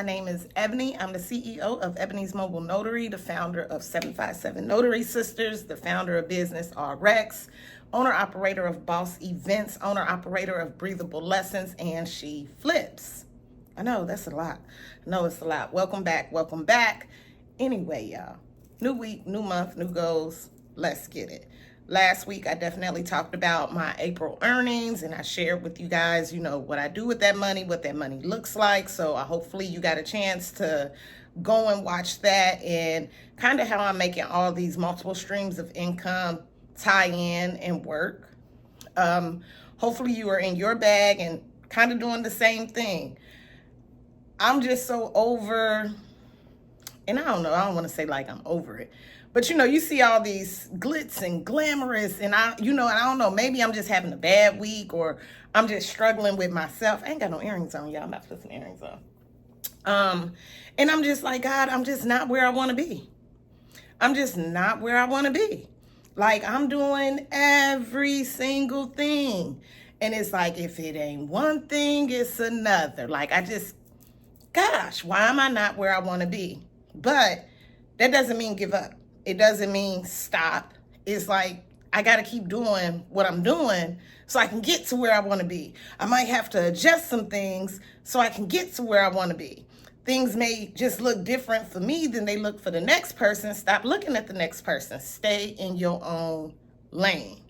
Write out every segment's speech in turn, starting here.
My name is Ebony. I'm the CEO of Ebony's Mobile Notary, the founder of 757 Notary Sisters, the founder of Business RX, owner-operator of Boss Events, owner-operator of Breathable Lessons, and She Flips. I know, that's a lot. I know it's a lot. Welcome back, welcome back. Anyway, y'all, new week, new month, new goals. Let's get it. Last week, I definitely talked about my April earnings, and I shared with you guys, what I do with that money, what that money looks like. So hopefully you got a chance to go and watch that and kind of how I'm making all these multiple streams of income tie in and work. Hopefully you are in your bag and kind of doing the same thing. I'm just so over, and I don't know, I don't want to say like I'm over it. But you see all these glitz and glamorous, and I don't know, maybe I'm just having a bad week or I'm just struggling with myself. I ain't got no earrings on, y'all. I'm about to put some earrings on. And I'm just like, God, I'm just not where I want to be. I'm just not where I want to be. Like, I'm doing every single thing. And it's like, if it ain't one thing, it's another. Like, gosh, why am I not where I want to be? But that doesn't mean give up. It doesn't mean stop. It's like, I got to keep doing what I'm doing so I can get to where I want to be. I might have to adjust some things so I can get to where I want to be. Things may just look different for me than they look for the next person. Stop looking at the next person. Stay in your own lane.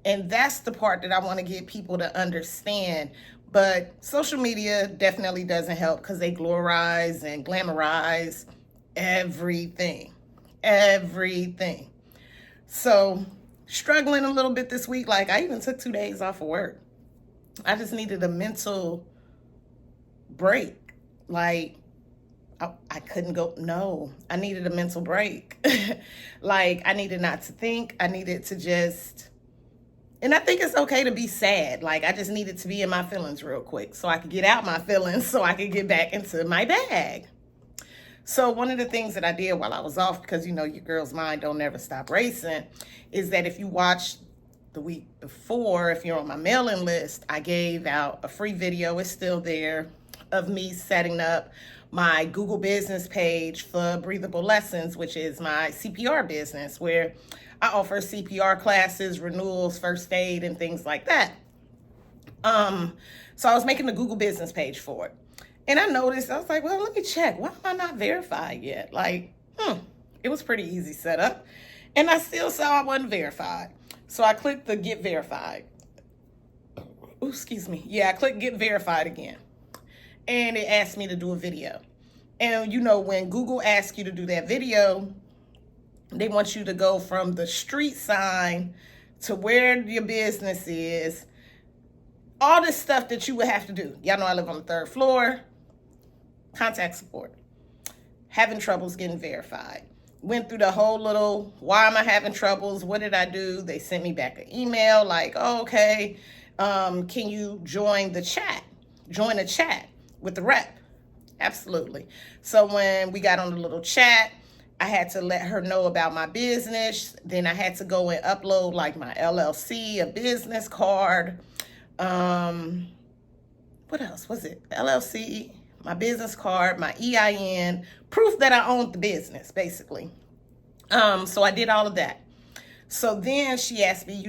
And that's the part that I want to get people to understand. But social media definitely doesn't help because they glorize and glamorize everything. So struggling a little bit this week. Like, I even took 2 days off of work. I just needed a mental break. Like, I couldn't go. No, I needed a mental break. Like, I needed not to think. I needed to just, and I think it's okay to be sad. Like, I just needed to be in my feelings real quick so I could get out my feelings so I could get back into my bag. So one of the things that I did while I was off, because your girl's mind don't never stop racing, is that if you watch the week before, if you're on my mailing list, I gave out a free video, it's still there, of me setting up my Google business page for Breathable Lessons, which is my CPR business, where I offer CPR classes, renewals, first aid, and things like that. So I was making the Google business page for it. And I noticed, I was like, well, let me check. Why am I not verified yet? Like, it was pretty easy setup. And I still saw I wasn't verified. So I clicked the get verified. Ooh, excuse me. Yeah, I clicked get verified again. And it asked me to do a video. And when Google asks you to do that video, they want you to go from the street sign to where your business is, all this stuff that you would have to do. Y'all know I live on the 3rd floor. Contact support. Having troubles getting verified. Went through the whole little, why am I having troubles? What did I do? They sent me back an email like, oh, okay, can you join the chat? Join a chat with the rep. Absolutely. So when we got on the little chat, I had to let her know about my business. Then I had to go and upload like my LLC, a business card. What else was it? LLC, my business card, my EIN, proof that I owned the business, basically. So I did all of that. So then she asked me,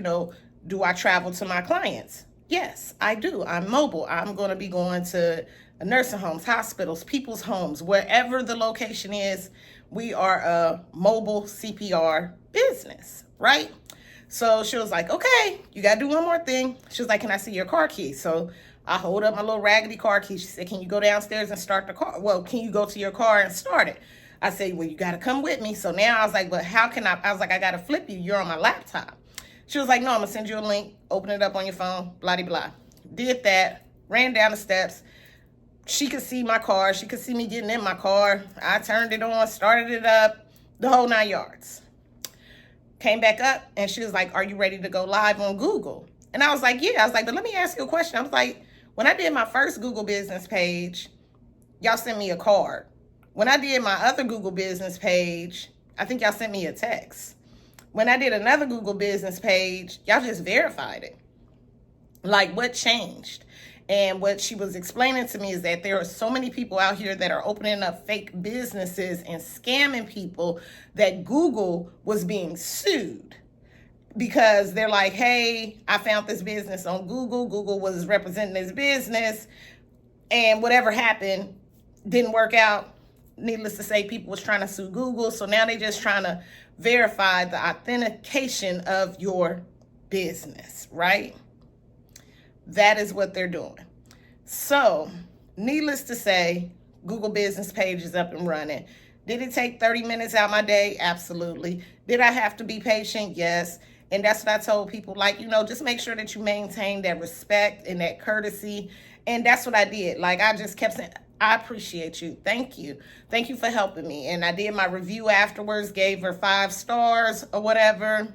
do I travel to my clients? Yes, I do. I'm mobile. I'm going to be going to nursing homes, hospitals, people's homes, wherever the location is. We are a mobile CPR business, right? So she was like, okay, you got to do one more thing. She was like, can I see your car key? So I hold up my little raggedy car key. She said, can you go downstairs and start the car? Well, can you go to your car and start it? I said, well, you got to come with me. So now I was like, but how can I was like, I got to flip you. You're on my laptop. She was like, no, I'm going to send you a link. Open it up on your phone, blah, blah, blah. Did that, ran down the steps. She could see my car. She could see me getting in my car. I turned it on, started it up, the whole 9 yards. Came back up, and she was like, are you ready to go live on Google? And I was like, yeah. I was like, but let me ask you a question. I was like, when I did my first Google business page, y'all sent me a card. When I did my other Google business page, I think y'all sent me a text. When I did another Google business page, y'all just verified it. Like, what changed? And what she was explaining to me is that there are so many people out here that are opening up fake businesses and scamming people that Google was being sued because they're like, hey, I found this business on Google. Google was representing this business, and whatever happened didn't work out. Needless to say, people was trying to sue Google. So now they're just trying to verify the authentication of your business, right? That is what they're doing. So needless to say, Google business page is up and running. Did it take 30 minutes out of my day? Absolutely. Did I have to be patient? Yes. And that's what I told people, like, just make sure that you maintain that respect and that courtesy. And that's what I did. Like, I just kept saying, I appreciate you. Thank you. Thank you for helping me. And I did my review afterwards, gave her 5 stars or whatever.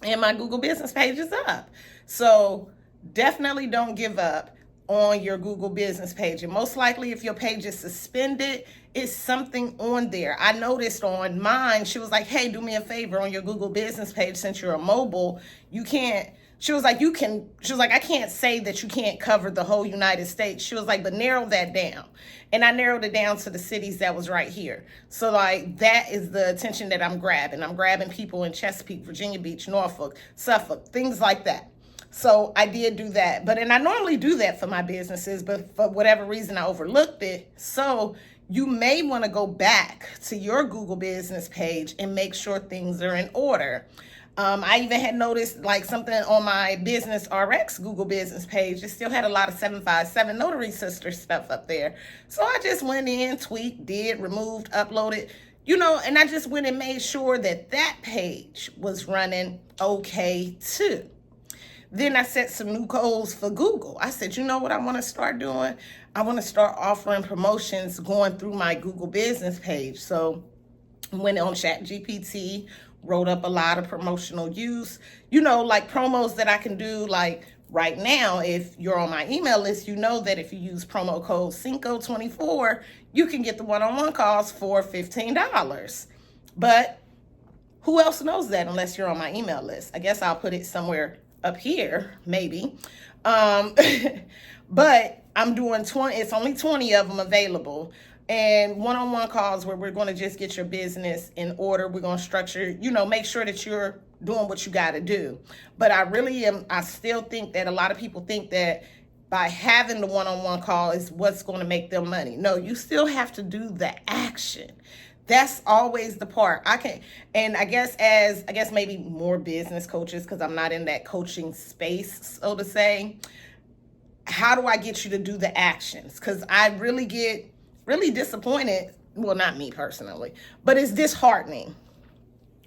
And my Google business page is up. So definitely don't give up on your Google business page. And most likely if your page is suspended, it's something on there. I noticed on mine, she was like, hey, do me a favor on your Google business page, since you're a mobile, you can't, she was like, I can't say that you can't cover the whole United States. She was like, but narrow that down. And I narrowed it down to the cities that was right here. So like, that is the attention that I'm grabbing. I'm grabbing people in Chesapeake, Virginia Beach, Norfolk, Suffolk, things like that. So I did do that. And I normally do that for my businesses, but for whatever reason, I overlooked it. So you may want to go back to your Google business page and make sure things are in order. I even had noticed like something on my Business RX Google business page. It still had a lot of 757 Notary Sister stuff up there. So I just went in, tweaked, removed, uploaded, and I just went and made sure that that page was running okay too. Then I set some new goals for Google. I said, you know what I want to start doing? I want to start offering promotions going through my Google business page. So I went on ChatGPT, wrote up a lot of promotional use, like promos that I can do. Like right now, if you're on my email list, you know that if you use promo code CINCO24, you can get the one-on-one calls for $15. But who else knows that unless you're on my email list? I guess I'll put it somewhere up here, maybe. But I'm doing 20, it's only 20 of them available. And one-on-one calls where we're going to just get your business in order. We're going to structure, make sure that you're doing what you got to do. But I still think that a lot of people think that by having the one-on-one call is what's going to make them money. No, you still have to do the action. That's always the part. And I guess maybe more business coaches, because I'm not in that coaching space, so to say. How do I get you to do the actions? Because I really get really disappointed. Well, not me personally, but it's disheartening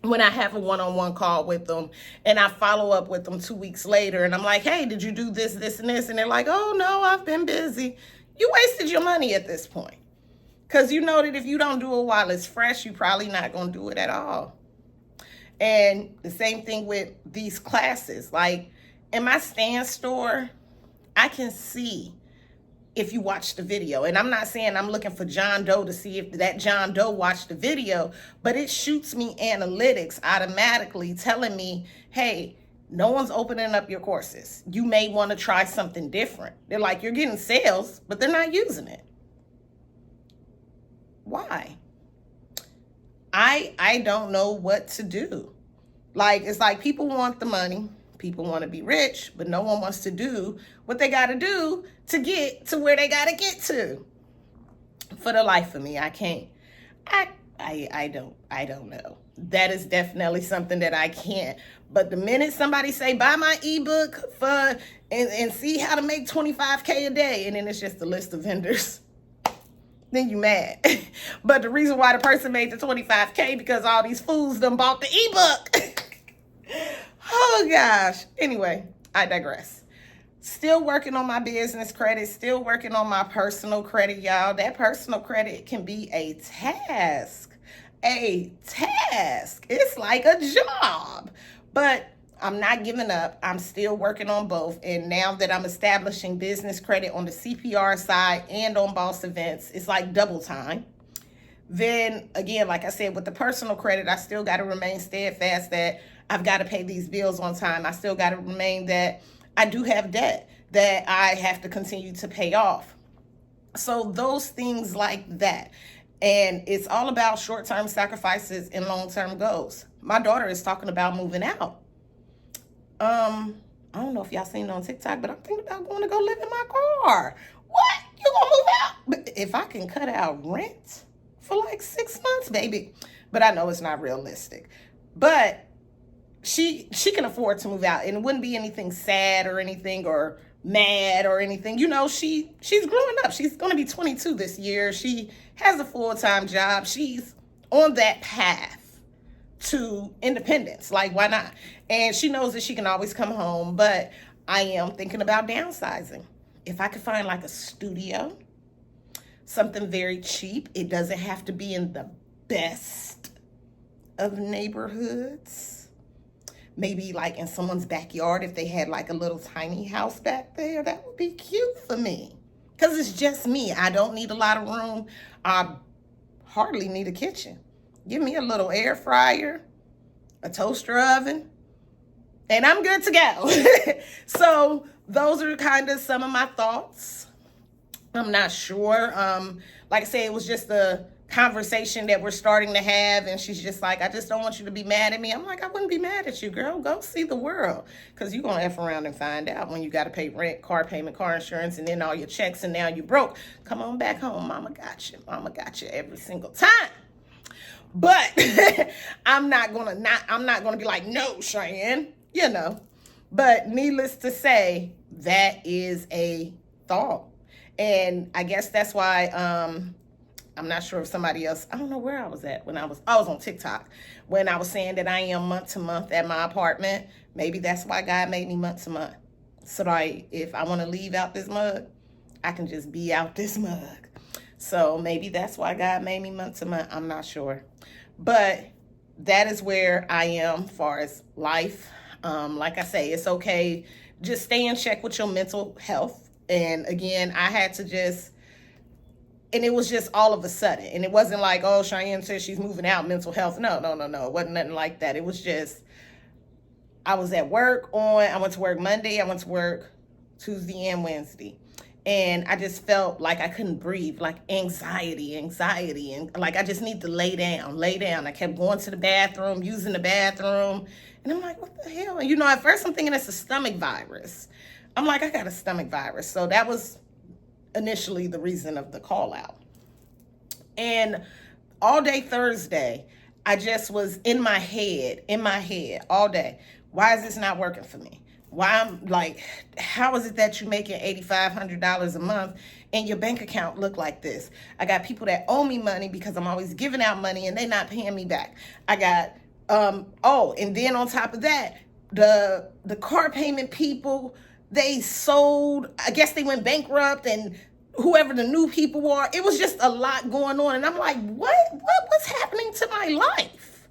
when I have a one-on-one call with them and I follow up with them 2 weeks later and I'm like, hey, did you do this, this, and this? And they're like, oh no, I've been busy. You wasted your money at this point. Because you know that if you don't do it while it's fresh, you're probably not going to do it at all. And the same thing with these classes. Like in my Stand store, I can see if you watch the video. And I'm not saying I'm looking for John Doe to see if that John Doe watched the video, but it shoots me analytics automatically telling me, hey, no one's opening up your courses. You may want to try something different. They're like, you're getting sales, but they're not using it. Why? I don't know what to do. Like, it's like people want the money. People want to be rich, but no one wants to do what they got to do to get to where they got to get to. For the life of me, I can't. I don't know. That is definitely something that I can't. But the minute somebody say, buy my ebook and see how to make $25K a day, and then it's just a list of vendors, then you mad. But the reason why the person made the $25K because all these fools done bought the ebook. Oh gosh. Anyway, I digress. Still working on my business credit, still working on my personal credit, y'all. That personal credit can be a task. It's like a job. But I'm not giving up. I'm still working on both. And now that I'm establishing business credit on the CPR side and on Boss Events, it's like double time. Then again, like I said, with the personal credit, I still got to remain steadfast that I've got to pay these bills on time. I still got to remain that I do have debt. that I have to continue to pay off. So those things like that. And it's all about short-term sacrifices and long-term goals. My daughter is talking about moving out. I don't know if y'all seen it on TikTok, but I'm thinking about going to go live in my car. What? You gonna move out? But if I can cut out rent for like 6 months, baby. But I know it's not realistic. But she can afford to move out, and it wouldn't be anything sad or anything or mad or anything. You know, she's growing up. She's going to be 22 this year. She has a full-time job. She's on that path to independence. Like, why not? And she knows that she can always come home, but I am thinking about downsizing. If I could find like a studio, something very cheap, it doesn't have to be in the best of neighborhoods. Maybe like in someone's backyard, if they had like a little tiny house back there, that would be cute for me. Because it's just me. I don't need a lot of room. I hardly need a kitchen. Give me a little air fryer, a toaster oven, and I'm good to go. So those are kind of some of my thoughts. I'm not sure. Like I said, it was just a conversation that we're starting to have, and she's just like, I just don't want you to be mad at me. I'm like, I wouldn't be mad at you, girl. Go see the world, because you're gonna F around and find out when you got to pay rent, car payment, car insurance, and then all your checks, and now you broke. Come on back home. Mama got you every single time. But I'm not gonna be like, no, Cheyenne, you know. But needless to say, that is a thought. And I guess that's why I'm not sure if somebody else, I don't know where I was at when I was on TikTok when I was saying that I am month to month at my apartment. Maybe that's why God made me month to month. So like, if I want to leave out this mug, I can just be out this mug. So maybe that's why God made me month to month. I'm not sure. But that is where I am as far as life. Like I say, it's okay. Just stay in check with your mental health. And again, I had to just, and it was just all of a sudden. And it wasn't like, oh, Cheyenne says she's moving out, mental health. No. It wasn't nothing like that. It was just, I was at work I went to work Monday. I went to work Tuesday and Wednesday. And I just felt like I couldn't breathe, like anxiety. And like, I just need to lay down. I kept going to the bathroom, using the bathroom. And I'm like, what the hell? And you know, at first I'm thinking it's a stomach virus. I'm like, I got a stomach virus. So that was initially the reason of the call out. And all day Thursday, I just was in my head all day. Why is this not working for me? Why I'm like, how is it that you're making $8,500 a month and your bank account look like this? I got people that owe me money because I'm always giving out money and they're not paying me back. I got, and then on top of that, the car payment people, they sold, I guess they went bankrupt, and whoever the new people are, it was just a lot going on. And I'm like, what's happening to my life?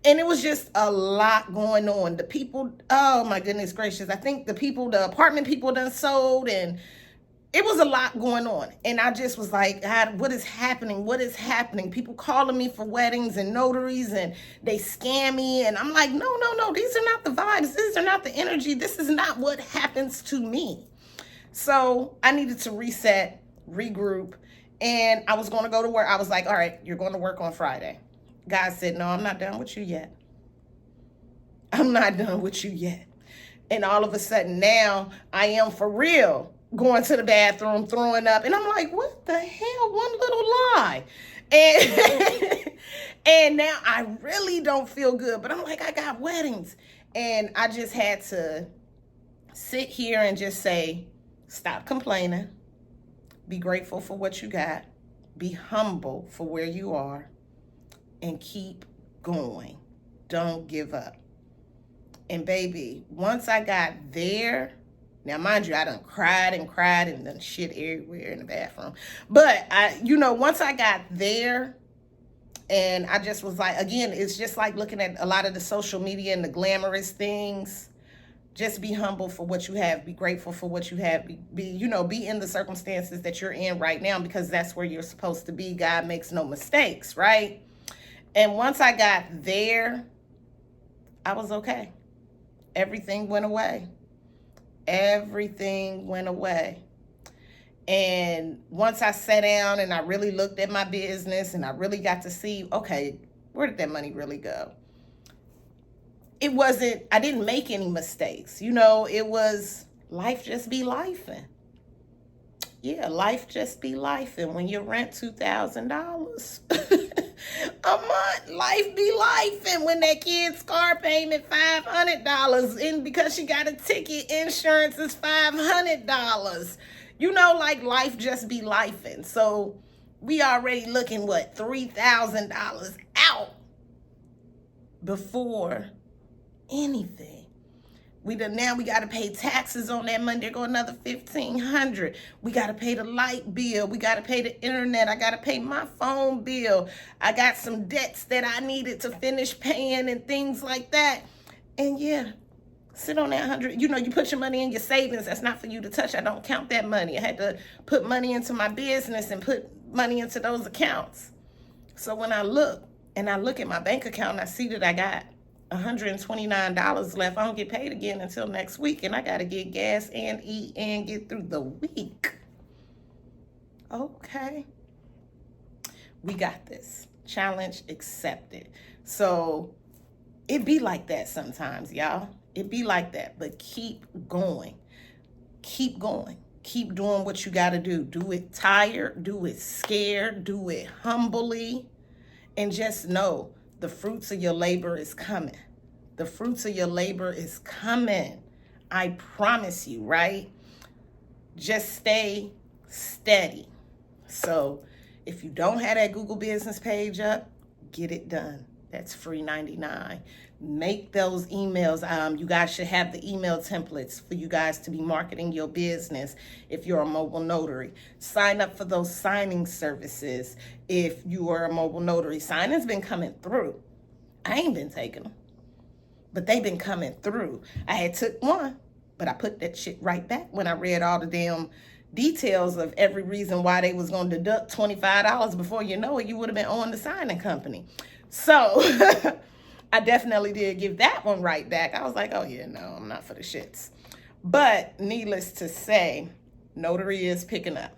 And it was just a lot going on. The people, oh my goodness gracious. I think the apartment people done sold, and it was a lot going on. And I just was like, God, what is happening? What is happening? People calling me for weddings and notaries, and they scam me. And I'm like, no. These are not the vibes. These are not the energy. This is not what happens to me. So I needed to reset, regroup. And I was going to go to work. I was like, all right, you're going to work on Friday. God said, no, I'm not done with you yet. I'm not done with you yet. And all of a sudden now I am for real going to the bathroom, throwing up. And I'm like, what the hell? One little lie. And, and now I really don't feel good. But I'm like, I got weddings. And I just had to sit here and just say, stop complaining. Be grateful for what you got. Be humble for where you are. And keep going. Don't give up. And baby, once I got there, now mind you, I done cried and done shit everywhere in the bathroom. But once I got there, and I just was like, again, it's just like looking at a lot of the social media and the glamorous things. Just be humble for what you have. Be grateful for what you have. Be in the circumstances that you're in right now, because that's where you're supposed to be. God makes no mistakes, right? And once I got there, I was okay. Everything went away. Everything went away. And once I sat down and I really looked at my business and I really got to see, okay, where did that money really go? I didn't make any mistakes. It was life just be lifing. Yeah, life just be lifing. When you rent $2,000 a month, life be lifing. When that kid's car payment $500, and because she got a ticket, insurance is $500. Like life just be lifing. So we already looking $3,000 out before anything. Now we got to pay taxes on that money. There go another $1,500. We got to pay the light bill. We got to pay the internet. I got to pay my phone bill. I got some debts that I needed to finish paying and things like that. And yeah, sit on that 100. You put your money in your savings. That's not for you to touch. I don't count that money. I had to put money into my business and put money into those accounts. So when I look at my bank account and I see that I got $129 left. I don't get paid again until next week, and I got to get gas and eat and get through the week. Okay. We got this. Challenge accepted. So it be like that sometimes, y'all. It be like that, but keep going. Keep going. Keep doing what you got to do. Do it tired. Do it scared. Do it humbly. And just know the fruits of your labor is coming. The fruits of your labor is coming. I promise you, right? Just stay steady. So if you don't have that Google business page up, get it done. That's free 99. Make those emails. You guys should have the email templates for you guys to be marketing your business if you're a mobile notary. Sign up for those signing services if you are a mobile notary. Signing's been coming through. I ain't been taking them, but they've been coming through. I had took one, but I put that shit right back when I read all the damn details of every reason why they was going to deduct $25. Before you know it, you would have been owing the signing company. So I definitely did give that one right back. I was like, oh yeah, no, I'm not for the shits. But needless to say, notary is picking up.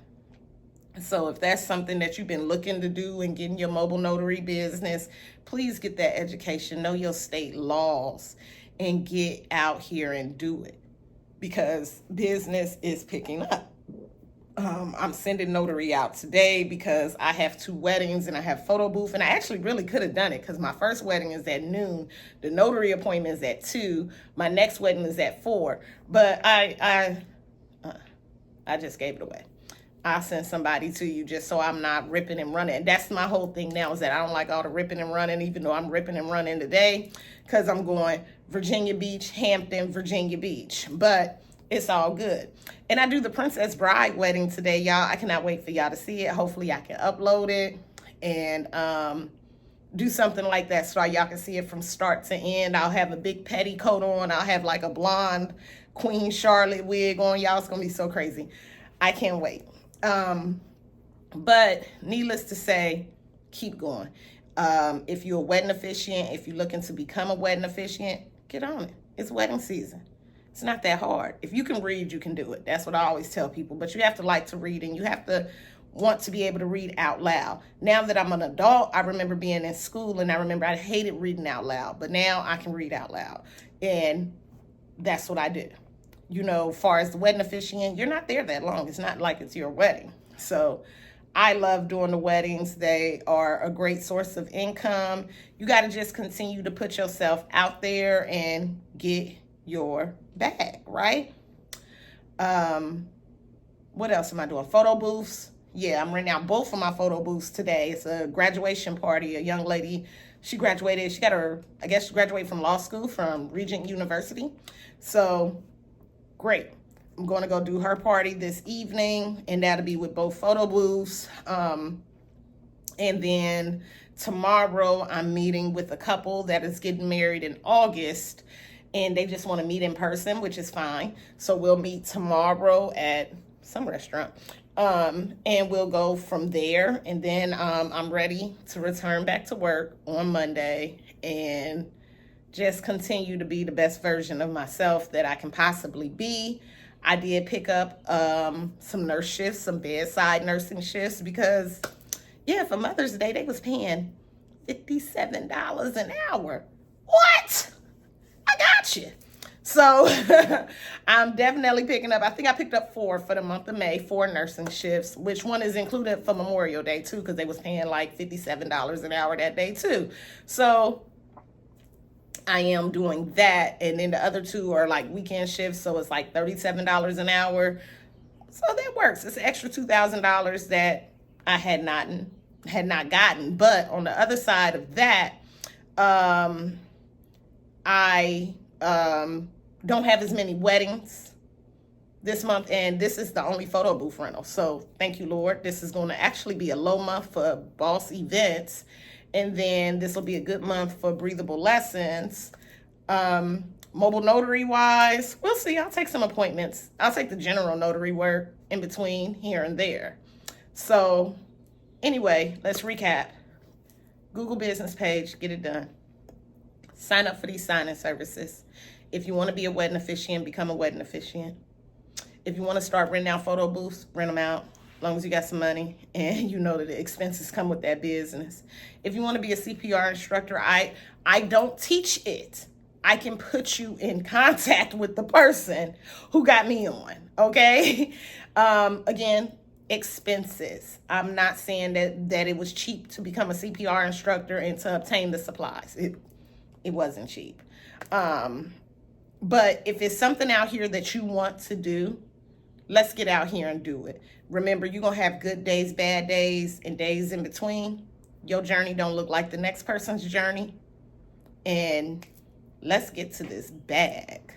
So if that's something that you've been looking to do and getting your mobile notary business, please get that education, know your state laws, and get out here and do it, because business is picking up. I'm sending notary out today because I have 2 weddings and I have photo booth, and I actually really could have done it because my first wedding is at noon. The notary appointment is at 2. My next wedding is at 4, but I just gave it away. I'll send somebody to you just so I'm not ripping and running. That's my whole thing now, is that I don't like all the ripping and running, even though I'm ripping and running today, because I'm going Virginia Beach, Hampton, Virginia Beach. But it's all good. And I do the Princess Bride wedding today, y'all. I cannot wait for y'all to see it. Hopefully I can upload it and do something like that so y'all can see it from start to end. I'll have a big petticoat on. I'll have like a blonde Queen Charlotte wig on. Y'all, it's going to be so crazy. I can't wait. But needless to say, keep going. If you're a wedding officiant, if you're looking to become a wedding officiant, get on it. It's wedding season. It's not that hard. If you can read, you can do it. That's what I always tell people. But you have to like to read, and you have to want to be able to read out loud. Now that I'm an adult, I remember being in school, and I remember I hated reading out loud. But now I can read out loud. And that's what I do. As far as the wedding officiant, you're not there that long. It's not like it's your wedding. So I love doing the weddings. They are a great source of income. You got to just continue to put yourself out there and get your bag, right? What else am I doing? Photo booths. Yeah, I'm renting out both of my photo booths today. It's a graduation party. A young lady, she graduated. She graduated from law school from Regent University. So great. I'm going to go do her party this evening, and that'll be with both photo booths. And then tomorrow I'm meeting with a couple that is getting married in August, and they just want to meet in person, which is fine. So we'll meet tomorrow at some restaurant, and we'll go from there. And then I'm ready to return back to work on Monday and just continue to be the best version of myself that I can possibly be. I did pick up some nurse shifts, some bedside nursing shifts, because yeah, for Mother's Day they was paying $57 an hour. What? I got you. So I'm definitely picking up. I think I picked up 4 for the month of May, 4 nursing shifts, which one is included for Memorial Day too, because they was paying like $57 an hour that day too. So I am doing that. And then the other 2 are like weekend shifts. So it's like $37 an hour. So that works. It's an extra $2,000 that I had not gotten. But on the other side of that, I don't have as many weddings this month, and this is the only photo booth rental. So thank you, Lord. This is going to actually be a low month for Boss Events, and then this will be a good month for Breathable Lessons. Mobile notary wise, we'll see. I'll take some appointments. I'll take the general notary work in between here and there. So anyway, let's recap. Google business page, get it done. Sign up for these signing services. If you want to be a wedding officiant, become a wedding officiant. If you want to start renting out photo booths, rent them out, as long as you got some money and you know that the expenses come with that business. If you want to be a CPR instructor, I don't teach it. I can put you in contact with the person who got me on, okay? Again, expenses. I'm not saying that it was cheap to become a CPR instructor and to obtain the supplies. It wasn't cheap. But if it's something out here that you want to do, let's get out here and do it. Remember, you're going to have good days, bad days, and days in between. Your journey don't look like the next person's journey. And let's get to this bag.